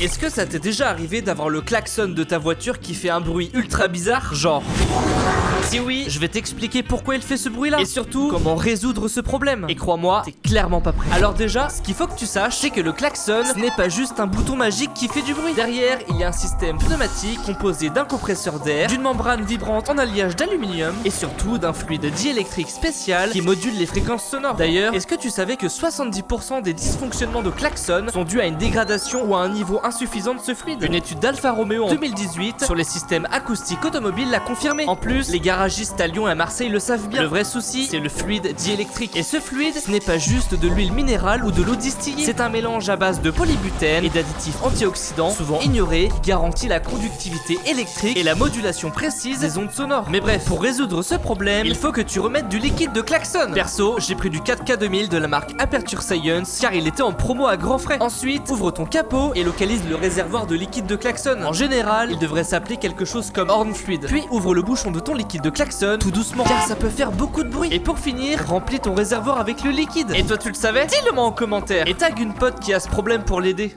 Est-ce que ça t'est déjà arrivé d'avoir le klaxon de ta voiture qui fait un bruit ultra bizarre, genre... Si oui, je vais t'expliquer pourquoi il fait ce bruit là et surtout comment résoudre ce problème. Et crois-moi, t'es clairement pas prêt. Alors déjà, ce qu'il faut que tu saches, c'est que le klaxon, ce n'est pas juste un bouton magique qui fait du bruit. Derrière, il y a un système pneumatique composé d'un compresseur d'air, d'une membrane vibrante en alliage d'aluminium et surtout d'un fluide diélectrique spécial qui module les fréquences sonores. D'ailleurs, est-ce que tu savais que 70% des dysfonctionnements de klaxon sont dus à une dégradation ou à un niveau insuffisant de ce fluide? Une étude d'Alfa Romeo en 2018 sur les systèmes acoustiques automobiles l'a confirmé. En plus, les garagistes à Lyon et à Marseille le savent bien. Le vrai souci, c'est le fluide diélectrique. Et ce fluide, ce n'est pas juste de l'huile minérale ou de l'eau distillée. C'est un mélange à base de polybutène et d'additifs antioxydants, souvent ignorés, qui garantit la conductivité électrique et la modulation précise des ondes sonores. Mais bref, pour résoudre ce problème, il faut que tu remettes du liquide de klaxon. Perso, j'ai pris du 4K2000 de la marque Aperture Science car il était en promo à grands frais. Ensuite, ouvre ton capot et localise le réservoir de liquide de klaxon. En général, il devrait s'appeler quelque chose comme horn fluide. Puis ouvre le bouchon de ton liquide de klaxon tout doucement car ça peut faire beaucoup de bruit. Et pour finir, remplis ton réservoir avec le liquide. Et toi tu le savais? Dis-le moi en commentaire et tag une pote qui a ce problème pour l'aider.